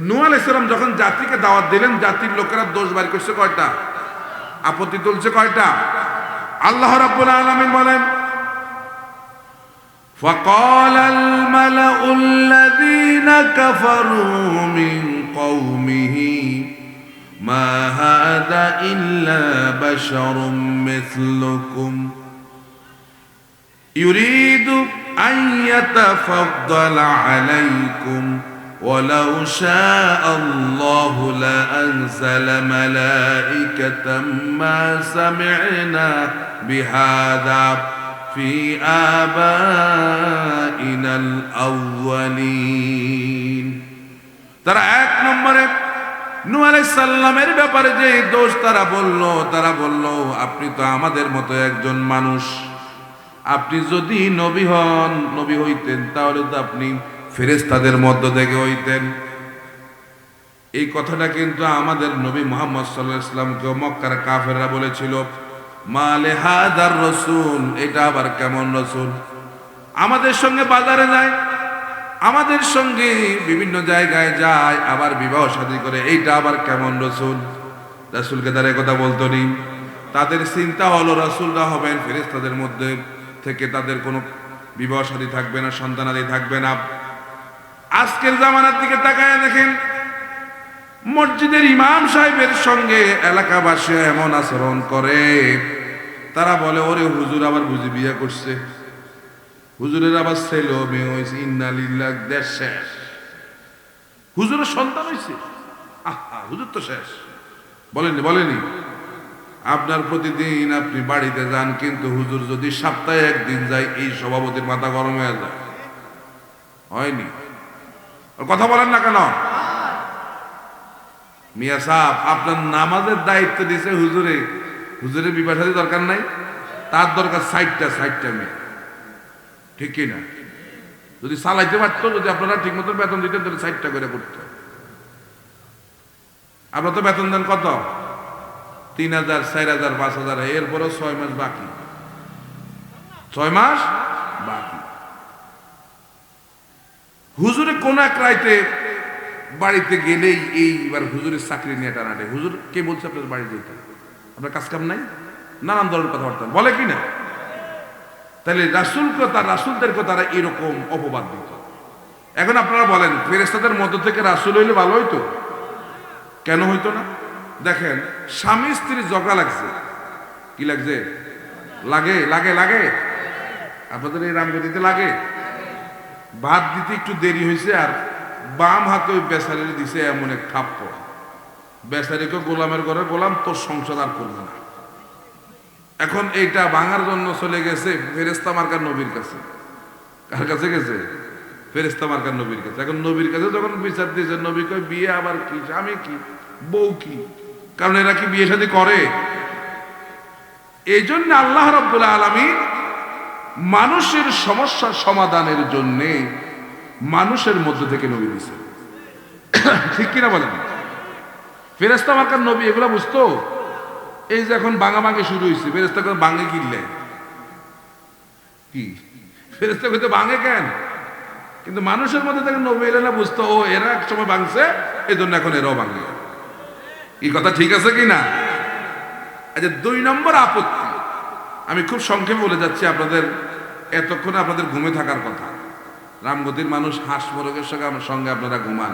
নূহ আলাইহিস সালাম যখন জাতিকে দাওয়াত দিলেন, জাতির লোকেরা দোষ বাড়ি করছে কয়টা? আপত্তি তুলছে কয়টা? আল্লাহ রাব্বুল আলামিন বলেন, فقال الملأ الذين كفروا من قومه ما هذا إلا بشر مثلكم يريد أن يتفضل عليكم ولو شاء الله لأنزل ملائكة ما سمعنا بهذا في آبائنا الأولين। তারা এক নম্বরে নূহ আলাইহিস সালামের ব্যাপারে যে দোষ তারা বলল আপনি তো আমাদের মতো একজন মানুষ, আপনি যদি নবী হইতেন তাহলে তো আপনি ফেরেশতাদের মধ্য থেকে হইতেন। এই কথাটা কিন্তু আমাদের নবী মুহাম্মদ সাল্লাল্লাহু আলাইহি ওয়াসাল্লামকে মক্কার কাফেররা বলেছিল, মালে হাদার রাসূল, এটা আবার কেমন রাসূল? আমাদের সঙ্গে বাজারে যায়, আমাদের সঙ্গে বিভিন্ন জায়গায় যায়, আবার বিবাহ শাদী করে, এইটা আবার কেমন রাসূল? রাসূলকে তারা কথা বলতো নি। তাদের চিন্তা হলো রাসূলরা হবেন ফেরেশতাদের মধ্যে থেকে, তাদের কোনো বিবাহ শাদী থাকবে না, সন্তানাদি থাকবে না। আজকের জামানার দিকে তাকায় দেখেন, মসজিদের ইমাম সাহেবের সঙ্গে এলাকাবাসী এমন আচরণ করে, তারা বলে ওরে হুজুর আবার বুঝি বিয়ে করছে, হুজুরের আবার ছেলে মেয়ে হয়েছে, ইন্না লিল্লাহ, দেশ শেষ। হুজুরের সন্তান হয়েছে, আহা হুজুর তো শেষ। বলেনি আপনার প্রতিদিন আপনি বাড়িতে যান, কিন্তু হুজুর যদি সপ্তাহে একদিন যায়, এই সভাপতির মাথা গরম হয়ে যায়। হয়নি? কথা বলেন না কেন? মিয়া সাহেব আপনার নামাজের দায়িত্ব দিয়েছে হুজুরের বিবাহ শাদী দরকার নাই, তার দরকার 60টা মেয়ে, ঠিক কি না? যদি চালাইতে পারতো, যদি আপনারা ঠিক মতো বেতন দিতেন তাহলে 60টা করে করতে। আপনারা তো বেতন দেন কত? 3000, 4000, 5000, এরপরেও 6 মাস বাকি, 6 মাস বাকি। হুজুরে কোন এক রাইতে বাড়িতে গেলেই এইবার হুজুরের চাকরি নিয়ে টানাটে, হুজুর কে বলছে আপনার বাড়ি যেতে, আপনার কাজ কাম নাই, নানান ধরনের কথাবার্তা বলে কি না? তাহলে রাসূলদেরকে তারা এরকম অপবাদ দিত। এখন আপনারা বলেন, ফেরেশতাদের মধ্য থেকে রাসূল হইলে ভালো হইতো? কেন হইতো না? দেখেন, স্বামী স্ত্রী ঝগড়া লাগছে, কি লাগছে? লাগে আপনাদের এই রামগতিতে লাগে। ভাত দিতে একটু দেরি হয়েছে, আর বাম হাতে ওই বেচারির দিছে এমন এক থাপ্পড়, বেচারিকে গোলামের ঘরে গোলাম, তোর সংসার আর করবে না। এখন এইটা ভাঙার জন্য চলে গেছে ফেরেশতা মার্কার নবীর কাছে। কার কাছে গেছে? ফেরেশতা মার্কার নবীর কাছে। এখন নবীর কাছে যখন বিচার দিয়েছে, নবী কয় বিয়ে আবার কি, স্বামী কি, বউ কি? কারণ এরা কি বিয়ে শাদী করে? এই জন্য আল্লাহ রাব্বুল আলামিন মানুষের সমস্যার সমাধানের জন্য মানুষের মধ্য থেকে নবী দিয়েছে, ঠিক কিনা বলেন? ফেরেশতা মার্কার নবী এগুলা বুঝতো। এই যে এখন ভাঙাভাঙি শুরু হয়েছে, ফেরেশতা করে ভাঙে কিনলে কি, ফেরেশতা কইতে ভাঙে কেন? কিন্তু মানুষের মধ্যে থেকে নবী এলে না বুঝতো, ও এরা এক সময় ভাঙছে, এই জন্য এখন এরাও ভাঙে। এই কথা ঠিক আছে কি না? আচ্ছা, 2 নম্বর আপত্তি আমি খুব সংক্ষেপে বলে যাচ্ছি, আপনাদের এতক্ষণে আপনাদের ঘুমে থাকার কথা। রামগতির মানুষ হাঁস মোরগের সঙ্গে আপনারা ঘুমান,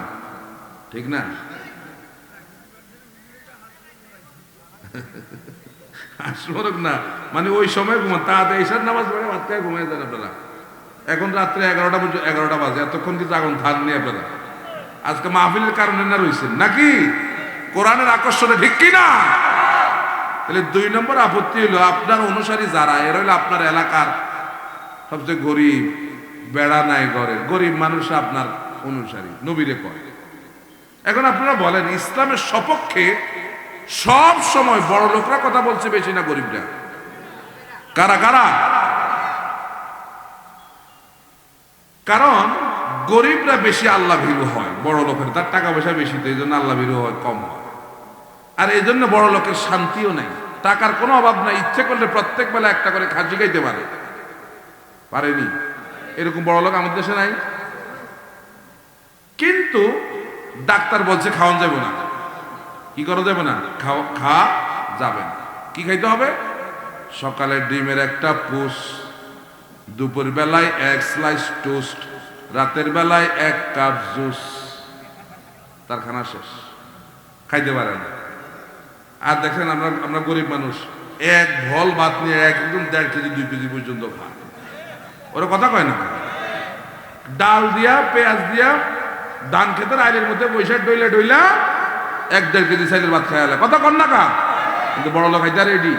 ঠিক না? হাঁস মোরগ না, মানে ওই সময় ঘুমান, তাড়াতাড়ি ঈশার নামাজ পড়ে ভাত খায় ঘুমায় যান আপনারা। এখন রাত্রে 11টা বাজে, এতক্ষণ কি জাগন থাকনি আপনারা? আজকে মাহফিলের কারণে না রয়েছেন নাকি? কোরআনের আকর্ষণে, ঠিক কি না? তাহলে 2 নম্বর আপত্তি হলো, আপনার অনুসারী যারা, এরা হলো আপনার এলাকার সবচেয়ে গরিব, বেড়া নাই ঘরে গরিব মানুষ আপনার অনুসারী, নবীরে কয়। এখন আপনারা বলেন, ইসলামের সপক্ষে সব সময় বড় লোকরা কথা বলছে বেশি না গরিবরা? কারা? কারণ গরিবরা বেশি আল্লাহ ভীরু হয়, বড় লোকের তার টাকা পয়সা বেশি, তো এই জন্য আল্লাহ ভীরু হয় কম হয়। আর এই জন্য বড় লোকের শান্তিও নেই, টাকার কোনো অভাব নাই, ইচ্ছে করলে প্রত্যেক বেলা একটা করে খাসি খাইতে পারেনি, এরকম বড় লোক আমাদের দেশে নাই। কিন্তু ডাক্তার বলছে খাওয়ান যাবে না, কি করা যাবে না, খা যাবে না। কি খাইতে হবে? সকালে ডিমের একটা পুষ, দুপুর বেলায় 1 স্লাইস টোস্ট, রাতের বেলায় 1 কাপ জুস, তার খানা শেষ, খাইতে পারে না। আর দেখেন আমরা গরিব মানুষ, 1 ভল ভাত নিয়ে একদম 1.5 কেজি 2 কেজি পর্যন্ত খায়। ওরা কথা কয় না, ডাল দিয়া পেঁয়াজ দিয়া ধান খেতের আইলের মধ্যে পয়সা ডইলা 1.5 কেজি সাইজের ভাত খাইলে কথা কন না কা, কিন্তু বড় লোক খাইতে রেডি।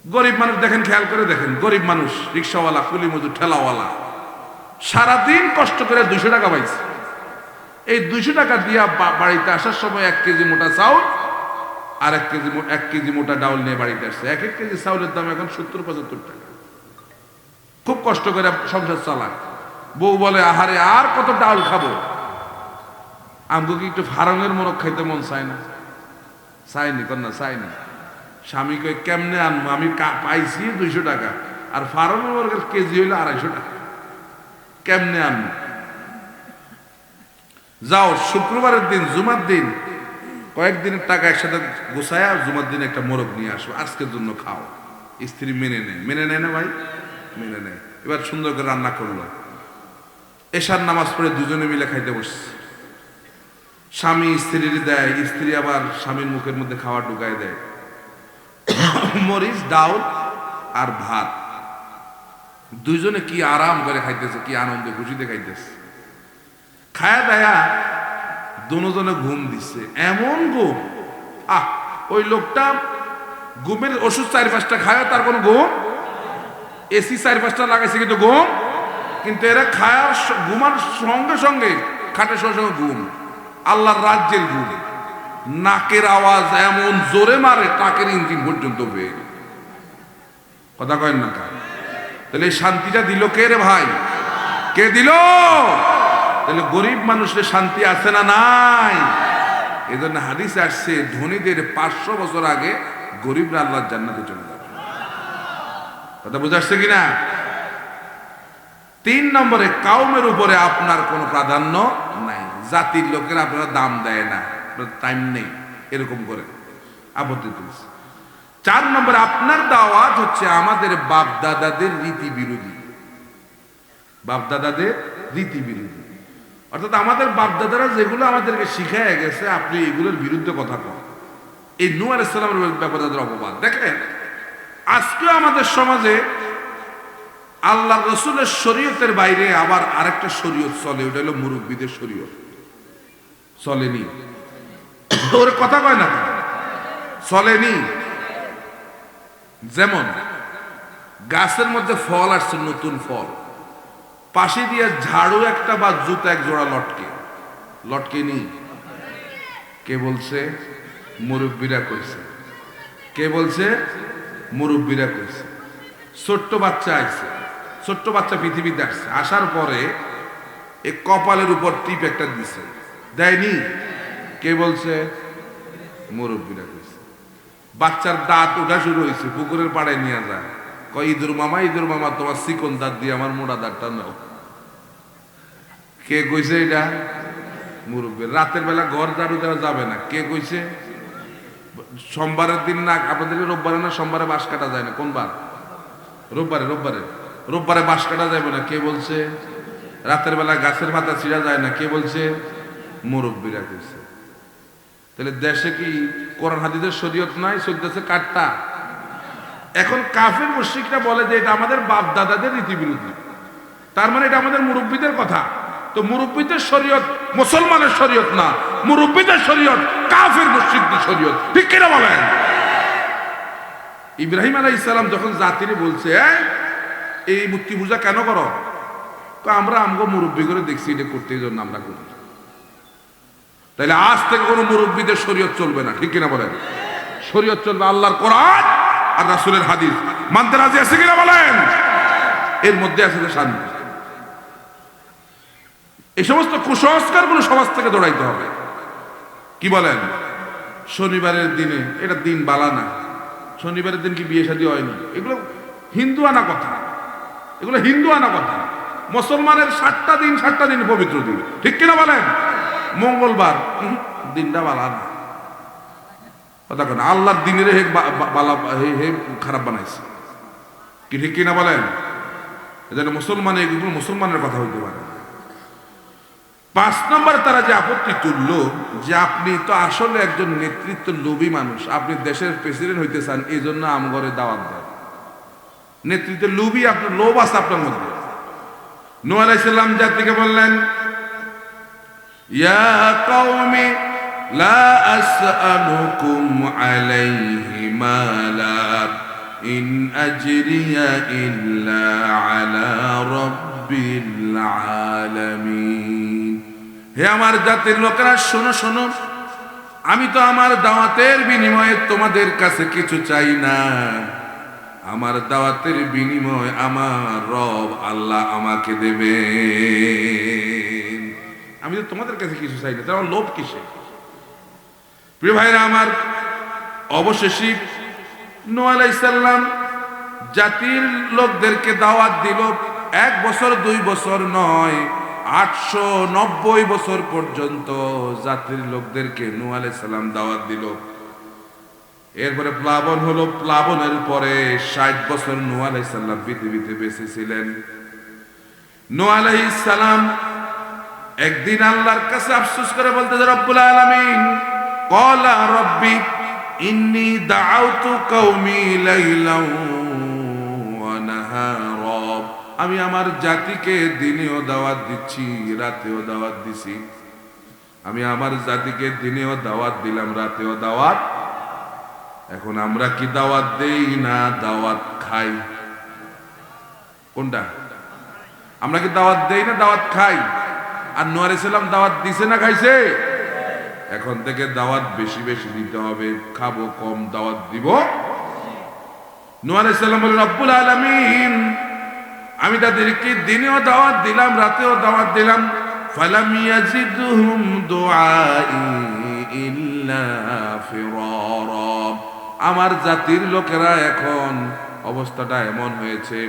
গরিব মানুষ দেখেন, খেয়াল করে দেখেন, গরিব মানুষ, রিক্সাওয়ালা, কুলি মজুর, ঠেলাওয়ালা সারাদিন কষ্ট করে 200 টাকা পাইছে। এই 200 টাকা দিয়া বাড়িতে আসার সময় 1 কেজি মোটা চাউল আর 1 কেজি মোটা ডাউল নিয়ে বাড়িতে আসছে। 1 কেজি চাউলের দাম এখন 70-75 টাকা। খুব কষ্ট করে সংসার চালায়। বউ বলে আহারে আর কত ডাউল খাবো, আমাকে কি একটু ফারঙের মোরগ খাইতে মন চায় না? চাইনি কন্যা, চাইনি। স্বামী কই কেমনে আনবো, আমি পাইছি 200 টাকা আর ফারঙের মোরগের কেজি হইলো 250 টাকা, কেমনে আনবো? যাও শুক্রবারের দিন, জুমার দিন কয়েকদিনের টাকা একসাথে গোছায়া জুমার দিন একটা মোরগ নিয়ে আসো, আজকের জন্য খাও। স্ত্রী মেনে নেয় না ভাই? মেনে নেয়। এবার সুন্দর করে রান্না করলো, এশার নামাজ পড়ে দুজনে মিলে খাইতে বসছে। স্বামী স্ত্রীর দেয়, স্ত্রী আবার স্বামীর মুখের মধ্যে খাবার ঢুকায় দেয়, মরিচ, ডাউল আর ভাত। দুইজনে কি আরাম করে খাইতেছে, কি আনন্দে খুশিতে খাইতেছে। খায়া দায়া দুজনে ঘুম দিচ্ছে, এমন ঘুম, ওই লোকটা ঘুমের ওষুধ 4-5টা খায়, তার কোনো ঘুম, এসি 4-5টা লাগাইছে কিন্তু ঘুম, কিন্তু এরা খায়ার ঘুমার সঙ্গে সঙ্গে খাটের সঙ্গে ঘুম, আল্লাহর রাজ্যের ঘুম। নাকের আওয়াজ এমন জোরে মারে টাকের ইঞ্জিন পর্যন্ত বের, কথা কয়েন না কা? তাহলে এই শান্তিটা দিল কে রে ভাই? কে দিল? তাহলে গরিব মানুষের শান্তি আছে না নাই? এই জন্য হাদিসে আসছে ধনীদের 500 বছর আগে গরিবরা আল্লাহর জান্নাতে চলে যাবে। কথা বুঝে আসছে কিনা? 3 নম্বরে, কাউমের উপরে আপনার কোনো প্রাধান্য নাই, জাতির লোকেরা আপনারা দাম দেয় না, টাইম নেই, এরকম করে আপত্তি তুলছে। 4 নম্বরে, আপনার দাওয়াত হচ্ছে আমাদের বাপ দাদাদের রীতি বিরোধী, বাপ দাদাদের রীতি বিরোধী, অর্থাৎ আমাদের বাপ দাদারা যেগুলো আমাদেরকে শিখায় গেছে আপনি এগুলোর বিরুদ্ধে কথা কন। এই নূহ আলাইহিস সালামের ব্যাপারে তাদের অপবাদ। দেখেন আজকে আমাদের সমাজে আল্লাহ রসুলের শরীয়তের বাইরে আবার আরেকটা শরীয়ত চলে, ওটা হলো মুরব্বীদের শরীয়ত। চলেনি? ওর কথা কয় না, চলেনি। যেমন গাছের মধ্যে ফল আসছে, নতুন ফল, পাশে দিয়ে ঝাড়ু একটা বা জুতা 1 জোড়া লটকে নি। কে বলছে? মুরব্বীরা কইছে। কে বলছে? মুরব্বীরা কইছে। ছোট্ট বাচ্চা আইছে, ছোট্ট বাচ্চা পৃথিবীতে আসছে, আসার পরে এই কপালের উপর টিপ একটা দিছে, দেয়নি? কে বলছে? মুরব্বীরা কইছে। বাচ্চার দাঁত ওঠা শুরু হয়েছে, পুকুরের পাড়ে নিয়ে যায়, কয় ইঁদুর মামা তোমার চিকন দাঁত দিয়ে আমার মোটা দাঁতটা নাও। কে কইছে এটা? মুরব্বী। রাতের বেলা ঘর ঝাড়ু দেওয়া যাবে না, কে কইছে? সোমবারের দিন না, আপনাদেরকে রোববারে না সোমবারে বাঁশ কাটা যায় না? কোন বার? রোববারে বাঁশ কাটা যাবে না, কে বলছে? রাতের বেলা গাছের পাতা ছিঁড়া যায় না, কে বলছে? মুরব্বীরা কইছে। তাহলে দেশে কি কোরআন হাদিসের শরীয়ত নাই, চলতেছে কাটটা। এখন কাফের মুশরিকরা বলে যে এটা আমাদের বাপ দাদাদের রীতি বিরোধী, তার মানে এটা আমাদের মুরব্বীদের কথা। তো মুরব্বীদের শরীয়ত মুসলমানের শরীয়ত না, মুরব্বীদের শরীয়ত কাফের মুশরিকদের শরীয়ত, ঠিক কিনা বলেন? ইব্রাহিম আলাইহিস সালাম যখন জাতিরে বলছে এই মূর্তি পূজা কেন করো, তো আমরা আমগো মুরব্বী করে দেখছি এটা করতে, এই জন্য আমরা করি। তাহলে আজ থেকে কোনো মুরব্বীদের শরীয়ত চলবে না, ঠিক কিনা বলেন? শরীয়ত চলবে আল্লাহর কোরআন আর রাসূলের হাদিস। মানতে রাজি আছে কিনা বলেন? এর মধ্যে আছে শান্তি। এই সমস্ত কুসংস্কার গুলো সমাজ থেকে দৌড়াইতে হবে। কি বলেন? শনিবারের দিনে, এটা দিন বালা না, শনিবারের দিন কি বিয়ে শাদী হয়নি? এগুলো হিন্দু আনা কথা, এগুলো হিন্দু আনা কথা। মুসলমানের 60টা দিন পবিত্র দিন, ঠিক কিনা বলেন? মঙ্গলবার দিনটা বালা না, কথা কেন? আল্লাহর দিনের হে খারাপ বানাইছে, কি ঠিক কিনা বলেন? এজন্য মুসলমানের কথা হইতে পারে। 5 নম্বর তারা যে আপত্তি তুলল যে আপনি তো আসলে একজন নেতৃত্ব লোভী মানুষ, আপনি দেশের প্রেসিডেন্ট হইতে চান, এই জন্য আমগরে দাওয়াত দেন। নেতৃত্ব লোভী, আপনার লোভ আছে আপনার মধ্যে। নূহ আলাইহিস সালাম জাতিকে বললেন, ইয়া কওমি লা আসআলুকুম আলাইহি মালা ইন আজরিয়া ইল্লা আলা রাব্বিল আলামিন। হে আমার জাতির লোকেরা, শোনো শোনো, আমি তো আমার দাওয়াতের বিনিময়ে তোমাদের কাছে কিছু চাই না। আমার দাওয়াতের বিনিময় আমার রব আল্লাহ আমাকে দেবে। আমি তো তোমাদের কাছে কিছু চাই না, তার লোভ কিসে? প্রিয় ভাইরা আমার, অবশেষে নূহ আলাইহিস সালাম জাতির লোকদেরকে দাওয়াত দিল। 1 বছর 2 বছর নয়, 890 বছর পর্যন্ত জাতির লোকদেরকে নূহ আলাইহিস সালাম দাওয়াত দিল। এরপরে প্লাবন হলো, প্লাবনের পরে 60 বছর নূহ আলাইহিস সালাম পৃথিবীতে বেঁচে ছিলেন। নূহ আলাইহিস সালাম একদিন আল্লাহর কাছে আফসোস করে বলতেছে, রব্বুল আলামিন ক্বালা রব্বি ইন্নী দাআউতু কওমি লাইলাও ওয়া নাহারা। আমি আমার জাতিকে দিনেও দাওয়াত দিচ্ছি, রাতেও দাওয়াত দিছি। আমি আমার জাতিকে দিনেও দাওয়াত দিলাম, রাতেও দাওয়াত। এখন আমরা কি দাওয়াত দেই না দাওয়াত খাই? কোনটা? আমরা কি দাওয়াত দেই না দাওয়াত খাই? আর নূহ আলাইহিস সালাম দাওয়াত দিছে না খাইছে? এখন থেকে দাওয়াত বেশি বেশি দিতে হবে, খাবো কম, দাওয়াত দিব। নূহ আলাইহিস সালাম বলেন, রব্বুল আলামিন আমি তাদেরকে দিনেও দাওয়াত দিলাম, রাতেও দাওয়াত দিলাম, ফালাম ইয়াজিদহুম দুআই ইল্লা ফিরারা। আমার জাতির লোকেরা এখন অবস্থাটা এমন হয়েছে,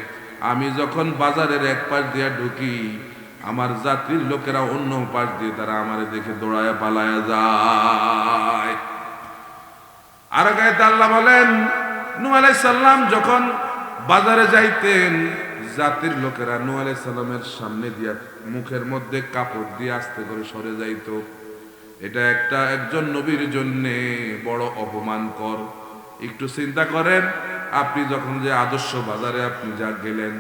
আমি যখন বাজারের এক পাশ দিয়ে ঢুকি, আমার জাতির লোকেরা অন্য পাশ দিয়ে তারা আমারে দেখে দৌড়ায় পালায় যায়। আর গায়তে আল্লাহ বলেন, নূহ আলাইহিস সালাম যখন বাজারে যাইতেন, জাতির লোকেরা নূহ আলাইহিস সালামের সামনে দিয়া মুখের মধ্যে কাপড় দিয়ে আস্তে করে সরে যাইত। এটা একজন নবীর জন্য বড় অপমানকর। একটু চিন্তা করেন, আপনি যখন যে আদর্শ বাজারে আপনি যা গেলেন,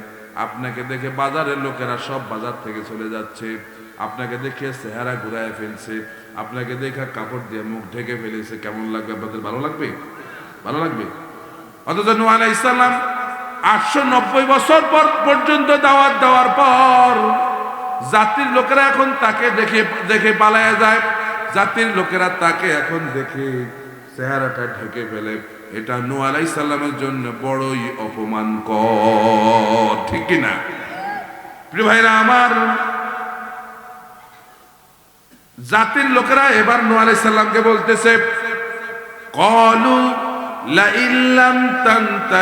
আপনাকে দেখে বাজারের লোকেরা সব বাজার থেকে চলে যাচ্ছে, আপনাকে দেখে চেহারা ঘুরায় ফেলছে, আপনাকে দেখে কাপড় দিয়ে মুখ ঢেকে ফেলেছে, কেমন লাগবে আপনাদের? ভালো লাগবে? ভালো লাগবে? অথচ নূহ আলাইহিস সালাম 890 বছর পর্যন্ত দাওয়াত দেওয়ার পর জাতির লোকেরা এখন তাকে দেখে পালায়া যায়। জাতির লোকেরা তাকে এখন দেখে চেহারাটা ঢেকে ফেলে। এটা নূহ আলাইহিস সালামের জন্য বড়ই অপমানকর, ঠিক কিনা? প্রিয় ভাইরা আমার, জাতির লোকেরা এবার নূহ আলাইহিস সালামকে বলতেছে, ক্বালু লা ইল্লাম তানতাহি